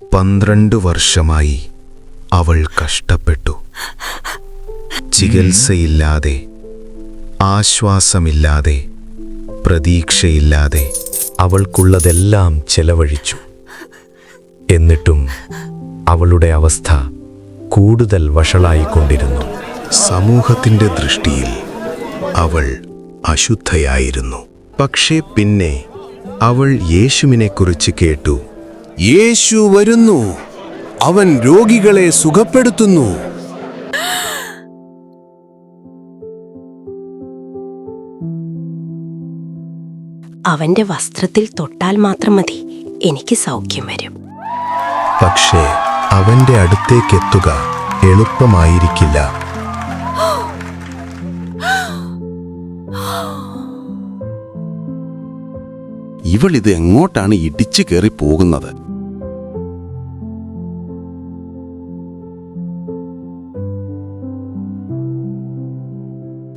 12 വർഷമായി അവൾ കഷ്ടപ്പെട്ടു. ചികിത്സയില്ലാതെ, ആശ്വാസമില്ലാതെ, പ്രതീക്ഷയില്ലാതെ അവൾക്കുള്ളതെല്ലാം ചെലവഴിച്ചു. എന്നിട്ടും അവളുടെ അവസ്ഥ കൂടുതൽ വഷളായിക്കൊണ്ടിരുന്നു. സമൂഹത്തിന്റെ ദൃഷ്ടിയിൽ അവൾ അശുദ്ധയായിരുന്നു. പക്ഷേ പിന്നെ അവൾ യേശുവിനെക്കുറിച്ച് കേട്ടു. യേശു വരുന്നു, അവൻ രോഗികളെ സുഖപ്പെടുത്തുന്നു. അവന്റെ വസ്ത്രത്തിൽ തൊട്ടാൽ മാത്രം മതി, എനിക്ക് സൗഖ്യം വരും. പക്ഷേ അവന്റെ അടുത്തേക്കെത്തുക എളുപ്പമായിരിക്കില്ല. ഇവളിത് എങ്ങോട്ടാണ് ഇടിച്ചു കയറി പോകുന്നത്?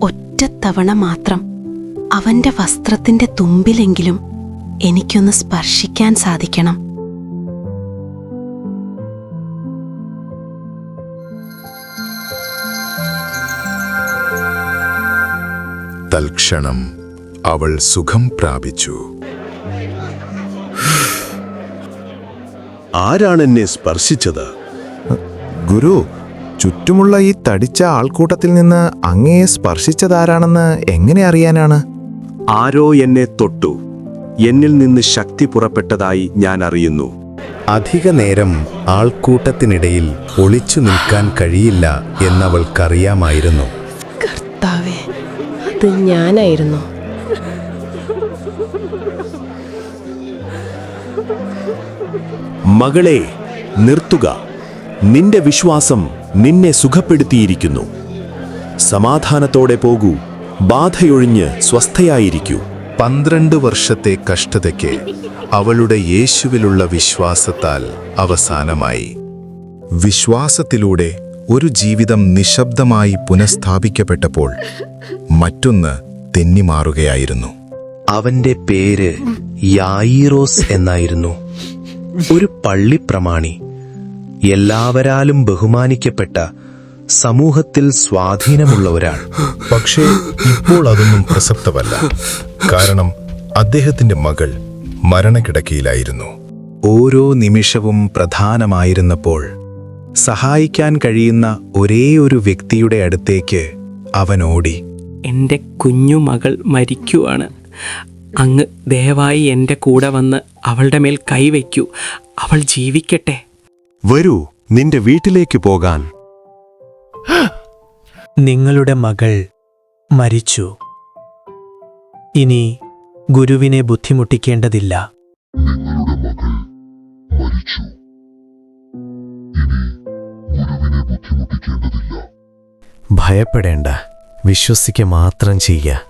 ഒറ്റത്തവണ മാത്രം അവന്റെ വസ്ത്രത്തിന്റെ തുമ്പിലെങ്കിലും എനിക്കൊന്ന് സ്പർശിക്കാൻ സാധിക്കണം. തൽക്ഷണം അവൾ സുഖം പ്രാപിച്ചു. ആരാണെന്നെ സ്പർശിച്ചത്? ഗുരു, ചുറ്റുമുള്ള ഈ തടിച്ച ആൾക്കൂട്ടത്തിൽ നിന്ന് അങ്ങയെ സ്പർശിച്ചതാരാണെന്ന് എങ്ങനെ അറിയാനാണ്? ആരോ എന്നെ തൊട്ടു, എന്നിൽ നിന്ന് ശക്തി പുറപ്പെട്ടതായി ഞാൻ അറിയുന്നു. അധിക നേരം ആൾക്കൂട്ടത്തിനിടയിൽ ഒളിച്ചു നിൽക്കാൻ കഴിയില്ല എന്നവൾക്കറിയാമായിരുന്നു. കർത്താവേ, അത് ഞാനായിരുന്നു. മകളെ, നിർത്തുക. നിന്റെ വിശ്വാസം നിന്നെ സുഖപ്പെടുത്തിയിരിക്കുന്നു. സമാധാനത്തോടെ പോകൂ, ബാധയൊഴിഞ്ഞ് സ്വസ്ഥയായിരിക്കൂ. 12 വർഷത്തെ കഷ്ടതയ്ക്ക് അവളുടെ യേശുവിലുള്ള വിശ്വാസത്താൽ അവസാനമായി. വിശ്വാസത്തിലൂടെ ഒരു ജീവിതം നിശബ്ദമായി പുനഃസ്ഥാപിക്കപ്പെട്ടപ്പോൾ മറ്റൊന്ന് തെന്നിമാറുകയായിരുന്നു. അവന്റെ പേര് യായിറോസ് എന്നായിരുന്നു. ഒരു പള്ളിപ്രമാണി, എല്ലാവരാലും ബഹുമാനിക്കപ്പെട്ട, സമൂഹത്തിൽ സ്വാധീനമുള്ള ഒരാൾ. പക്ഷേ ഇപ്പോൾ അതൊന്നും പ്രസക്തമല്ല. കാരണം അദ്ദേഹത്തിന്റെ മകൾ മരണക്കിടക്കയിലായിരുന്നു. ഓരോ നിമിഷവും പ്രധാനമായിരുന്നപ്പോൾ സഹായിക്കാൻ കഴിയുന്ന ഒരേയൊരു വ്യക്തിയുടെ അടുത്തേക്ക് അവൻ ഓടി. എൻ്റെ കുഞ്ഞുമകൾ മരിക്കുവാണ്. അങ്ങ് ദയവായി എൻ്റെ കൂടെ വന്ന് അവളുടെ മേൽ കൈവയ്ക്കൂ. അവൾ ജീവിക്കട്ടെ. വരൂ, നിന്റെ വീട്ടിലേക്ക് പോകാൻ. നിങ്ങളുടെ മകൾ മരിച്ചു. ഇനി ഗുരുവിനെ ബുദ്ധിമുട്ടിക്കേണ്ടതില്ല. ഭയപ്പെടേണ്ട, വിശ്വസിക്കുക മാത്രം ചെയ്യുക.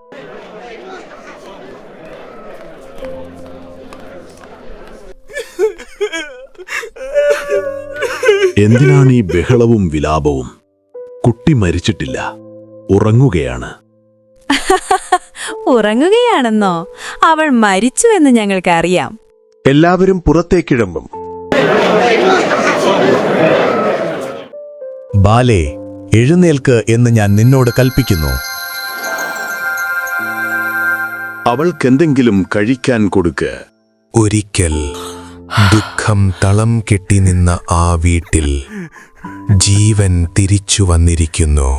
എന്തിനാണ് ഈ ബഹളവും വിലാപവും? കുട്ടി മരിച്ചിട്ടില്ല, ഉറങ്ങുകയാണ്. ഉറങ്ങുകയാണെന്നോ? അവൾ മരിച്ചു എന്ന് ഞങ്ങൾക്കറിയാം. എല്ലാവരും പുറത്തേക്കിഴമ്പും. ബാലേ, എഴുന്നേൽക്ക് എന്ന് ഞാൻ നിന്നോട് കൽപ്പിക്കുന്നു. അവൾക്കെന്തെങ്കിലും കഴിക്കാൻ കൊടുക്ക്. ഒരിക്കൽ ദുഃഖം തളം കെട്ടി നിന്ന ആ വീട്ടിൽ ജീവൻ തിരിച്ചു വന്നിരിക്കുന്നു.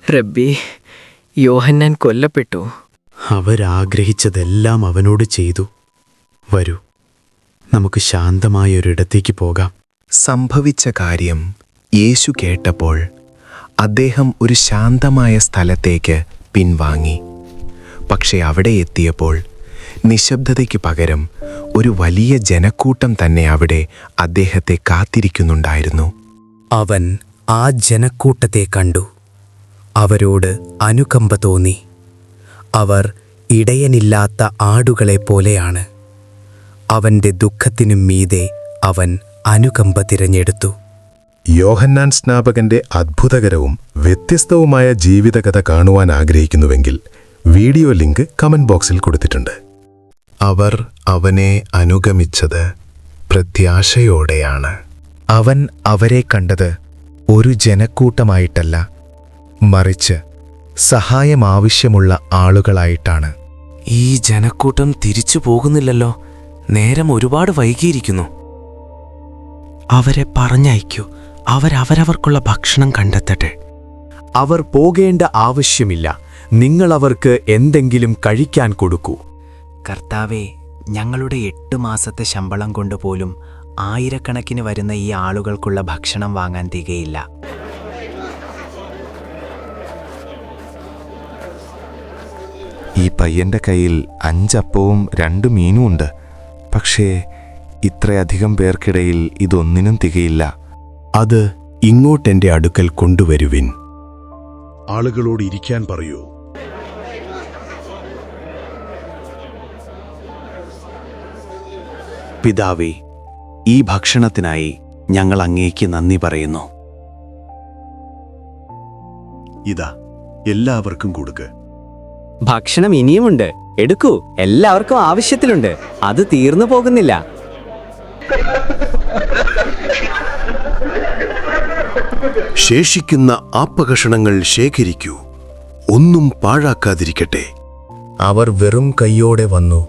റബ്ബി, യോഹന്നാൻ കൊല്ലപ്പെട്ടു. അവരാഗ്രഹിച്ചതെല്ലാം അവനോട് ചെയ്തു. വരൂ, നമുക്ക് ശാന്തമായൊരിടത്തേക്ക് പോകാം. സംഭവിച്ച കാര്യം യേശു കേട്ടപ്പോൾ അദ്ദേഹം ഒരു ശാന്തമായ സ്ഥലത്തേക്ക് പിൻവാങ്ങി. പക്ഷെ അവിടെ എത്തിയപ്പോൾ നിശബ്ദതയ്ക്ക് പകരം ഒരു വലിയ ജനക്കൂട്ടം തന്നെ അവിടെ അദ്ദേഹത്തെ കാത്തിരിക്കുന്നുണ്ടായിരുന്നു. അവൻ ആ ജനക്കൂട്ടത്തെ കണ്ടു. അവരോട് അനുകമ്പ തോന്നി. അവർ ഇടയനില്ലാത്ത ആടുകളെ പോലെയാണ്. അവന്റെ ദുഃഖത്തിനും മീതെ അവൻ അനുകമ്പ തിരഞ്ഞെടുത്തു. യോഹന്നാൻ സ്നാപകന്റെ അത്ഭുതകരവും വ്യത്യസ്തവുമായ ജീവിതകഥ കാണുവാൻ ആഗ്രഹിക്കുന്നുവെങ്കിൽ വീഡിയോ ലിങ്ക് കമന്റ് ബോക്സിൽ കൊടുത്തിട്ടുണ്ട്. അവർ അവനെ അനുഗമിച്ചത് പ്രത്യാശയോടെയാണ്. അവൻ അവരെ കണ്ടത് ഒരു ജനക്കൂട്ടമായിട്ടല്ല, മറിച്ച് സഹായം ആവശ്യമുള്ള ആളുകളായിട്ടാണ്. ഈ ജനക്കൂട്ടം തിരിച്ചു പോകുന്നില്ലല്ലോ. നേരം ഒരുപാട് വൈകിയിരിക്കുന്നു. അവരെ പറഞ്ഞയക്കൂ. അവരവർക്കുള്ള ഭക്ഷണം കണ്ടെത്തട്ടെ. അവർ പോകേണ്ട ആവശ്യമില്ല. നിങ്ങൾ അവർക്ക് എന്തെങ്കിലും കഴിക്കാൻ കൊടുക്കൂ. കർത്താവേ, ഞങ്ങളുടെ 8 മാസത്തെ ശമ്പളം കൊണ്ടുപോലും ആയിരക്കണക്കിന് വരുന്ന ഈ ആളുകൾക്കുള്ള ഭക്ഷണം വാങ്ങാൻ തികയില്ല. ഈ പയ്യന്റെ കയ്യിൽ 5 അപ്പവും 2 മീനും ഉണ്ട്. പക്ഷേ ഇത്രയധികം പേർക്കിടയിൽ ഇതൊന്നിനും തികയില്ല. അത് ഇങ്ങോട്ടെന്റെ അടുക്കൽ കൊണ്ടുവരുവിൻ. ആളുകളോട് ഇരിക്കാൻ പറയൂ. പിതാവേ, ഈ ഭക്ഷണത്തിനായി ഞങ്ങൾ അങ്ങേക്ക് നന്ദി പറയുന്നു. ഇതാ, എല്ലാവർക്കും കൊടുക്ക്. ഭക്ഷണം ഇനിയുമുണ്ട്. എടുക്കൂ. എല്ലാവർക്കും ആവശ്യത്തിലുണ്ട്. അത് തീർന്നു പോകുന്നില്ല. ശേഷിക്കുന്ന ആപ്പകഷണങ്ങൾ ശേഖരിക്കൂ. ഒന്നും പാഴാക്കാതിരിക്കട്ടെ. അവർ വെറും കൈയോടെ വന്നു,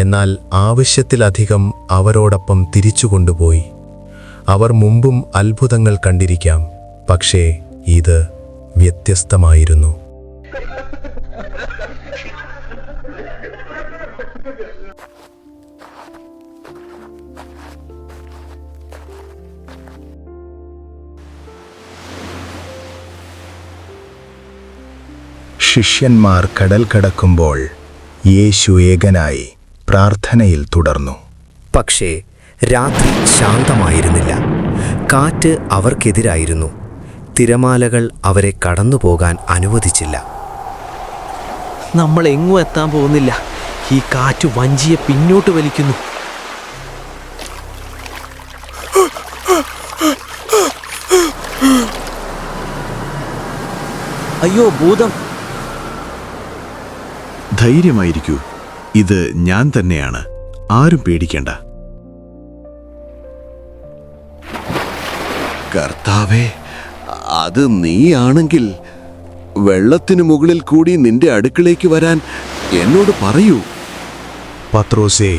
എന്നാൽ ആവശ്യത്തിലധികം അവരോടൊപ്പം തിരിച്ചു കൊണ്ടുപോയി. അവർ മുമ്പും അത്ഭുതങ്ങൾ കണ്ടിരിക്കാം, പക്ഷേ ഇത് വ്യത്യസ്തമായിരുന്നു. ശിഷ്യന്മാർ കടൽ കടക്കുമ്പോൾ യേശു ഏകനായി പ്രാർത്ഥനയിൽ തുടർന്നു. പക്ഷേ രാത്രി ശാന്തമായിരുന്നില്ല. കാറ്റ് അവർക്കെതിരായിരുന്നു. തിരമാലകൾ അവരെ കടന്നുപോകാൻ അനുവദിച്ചില്ല. നമ്മൾ എങ്ങും എത്താൻ പോകുന്നില്ല. ഈ കാറ്റ് വഞ്ചിയെ പിന്നോട്ട് വലിക്കുന്നു. അയ്യോ, ഭൂതം! ധൈര്യമായിരിക്കൂ. ഇത് ഞാൻ തന്നെയാണ്. ആരും പേടിക്കേണ്ട. കർത്താവേ, അത് നീയാണെങ്കിൽ വെള്ളത്തിനു മുകളിൽ കൂടി നിന്റെ അടുക്കളേക്ക് വരാൻ എന്നോട് പറയൂ. പത്രോസേ,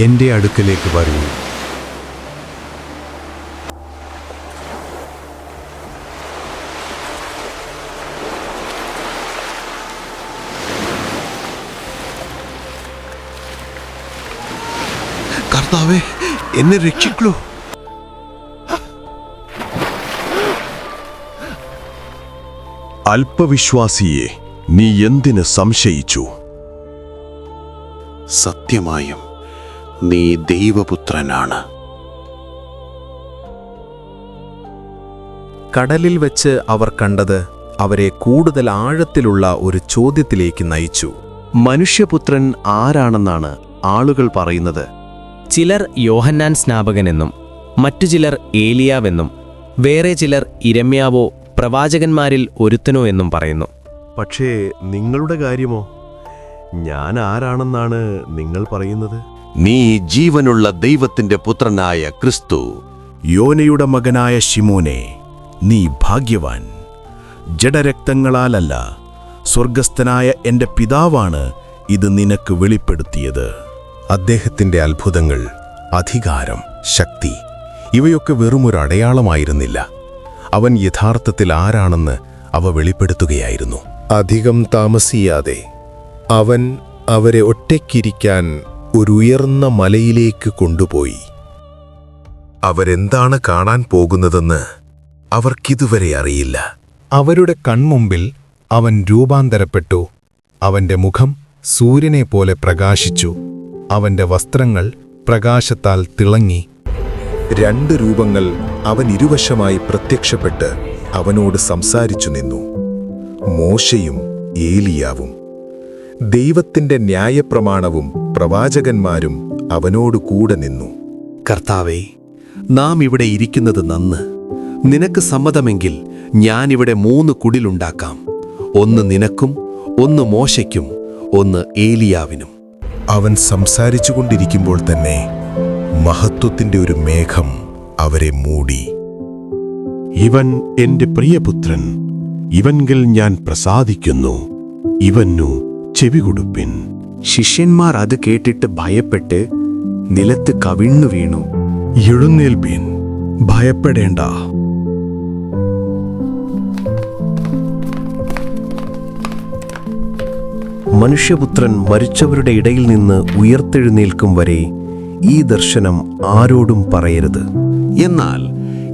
എന്റെ അടുക്കലേക്ക് വരൂ. കർത്താവേ, എന്നെ രക്ഷിക്കൂ. അല്പവിശ്വാസിയെ, നീ എന്തിന് സംശയിച്ചു? സത്യമായും നീ ദൈവപുത്രനാണ്. കടലിൽ വെച്ച് അവർ കണ്ടത് അവരെ കൂടുതൽ ആഴത്തിലുള്ള ഒരു ചോദ്യത്തിലേക്ക് നയിച്ചു. മനുഷ്യപുത്രൻ ആരാണെന്നാണ് ആളുകൾ പറയുന്നത്? ചിലർ യോഹന്നാൻ സ്നാപകനെന്നും മറ്റു ചിലർ ഏലിയാവെന്നും വേറെ ചിലർ ഇരമ്യാവോ പ്രവാചകന്മാരിൽ ഒരുത്തനോ എന്നും പറയുന്നു. പക്ഷേ നിങ്ങളുടെ കാര്യമോ? ഞാൻ ആരാണെന്നാണ് നിങ്ങൾ പറയുന്നത്? നീ ജീവനുള്ള ദൈവത്തിന്റെ പുത്രനായ ക്രിസ്തു. യോനയുടെ മകനായ ശിമോനെ, നീ ഭാഗ്യവാൻ. ജഡരക്തങ്ങളാലല്ല, സ്വർഗസ്ഥനായ എന്റെ പിതാവാണ് ഇത് നിനക്ക് വെളിപ്പെടുത്തിയത്. അദ്ദേഹത്തിന്റെ അത്ഭുതങ്ങൾ, അധികാരം, ശക്തി ഇവയൊക്കെ വെറുമൊരു അടയാളമായിരുന്നില്ല. അവൻ യഥാർത്ഥത്തിൽ ആരാണെന്ന് അവ വെളിപ്പെടുത്തുകയായിരുന്നു. അധികം താമസിയാതെ അവൻ അവരെ ഒറ്റയ്ക്കിരിക്കാൻ ഒരു ഉയർന്ന മലയിലേക്ക് കൊണ്ടുപോയി. അവരെന്താണ് കാണാൻ പോകുന്നതെന്ന് അവർക്കിതുവരെ അറിയില്ല. അവരുടെ കൺമുമ്പിൽ അവൻ രൂപാന്തരപ്പെട്ടു. അവന്റെ മുഖം സൂര്യനെപ്പോലെ പ്രകാശിച്ചു. അവന്റെ വസ്ത്രങ്ങൾ പ്രകാശത്താൽ തിളങ്ങി. 2 രൂപങ്ങൾ അവൻ ഇരുവശമായി പ്രത്യക്ഷപ്പെട്ട് അവനോട് സംസാരിച്ചു നിന്നു. മോശയും ഏലിയാവും. ദൈവത്തിന്റെ ന്യായപ്രമാണവും പ്രവാചകന്മാരും അവനോട് കൂടെ നിന്നു. കർത്താവേ, നാം ഇവിടെ ഇരിക്കുന്നത് നന്ന്. നിനക്ക് സമ്മതമെങ്കിൽ ഞാനിവിടെ 3 കുടിലുണ്ടാക്കാം. ഒന്ന് നിനക്കും, ഒന്ന് മോശയ്ക്കും, ഒന്ന് ഏലിയാവിനും. അവൻ സംസാരിച്ചുകൊണ്ടിരിക്കുമ്പോൾ തന്നെ മഹത്വത്തിന്റെ ഒരു മേഘം അവരെ മൂടി. ഇവൻ എന്റെ പ്രിയപുത്രൻ, ഇവൻകിൽ ഞാൻ പ്രസാദിക്കുന്നു, ഇവനു ചെവികൊടുപ്പിൻ. ശിഷ്യന്മാർ അത് കേട്ടിട്ട് ഭയപ്പെട്ട് നിലത്ത് കവിണ്ണു വീണു. എഴുന്നേൽപ്പീൻ, ഭയപ്പെടേണ്ട. മനുഷ്യപുത്രൻ മരിച്ചവരുടെ ഇടയിൽ നിന്ന് ഉയർത്തെഴുന്നേൽക്കും വരെ ഈ ദർശനം ആരോടും പറയരുത്. എന്നാൽ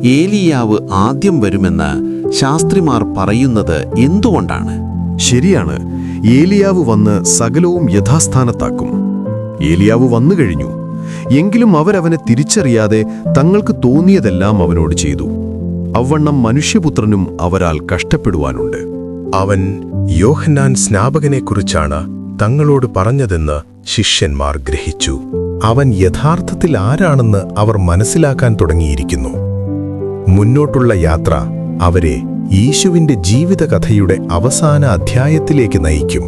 ഏലിയാവ് ആദ്യം വരുമെന്ന് ശാസ്ത്രിമാർ പറയുന്നത് എന്തുകൊണ്ടാണ്? ശരിയാണ്, ഏലിയാവ് വന്ന് സകലവും യഥാസ്ഥാനത്താക്കും. ഏലിയാവ് വന്നു കഴിഞ്ഞു. എങ്കിലും അവരവനെ തിരിച്ചറിയാതെ തങ്ങൾക്ക് തോന്നിയതെല്ലാം അവനോട് ചെയ്തു. അവണ്ണം മനുഷ്യപുത്രനും അവരാൽ കഷ്ടപ്പെടുവാനുണ്ട്. അവൻ യോഹന്നാൻ സ്നാപകനെക്കുറിച്ചാണ് തങ്ങളോട് പറഞ്ഞതെന്ന് ശിഷ്യന്മാർ ഗ്രഹിച്ചു. അവൻ യഥാർത്ഥത്തിൽ ആരാണെന്ന് അവർ മനസ്സിലാക്കാൻ തുടങ്ങിയിരിക്കുന്നു. മുന്നോട്ടുള്ള യാത്ര അവരെ യേശുവിന്റെ ജീവിതകഥയുടെ അവസാന അധ്യായത്തിലേക്ക് നയിക്കും.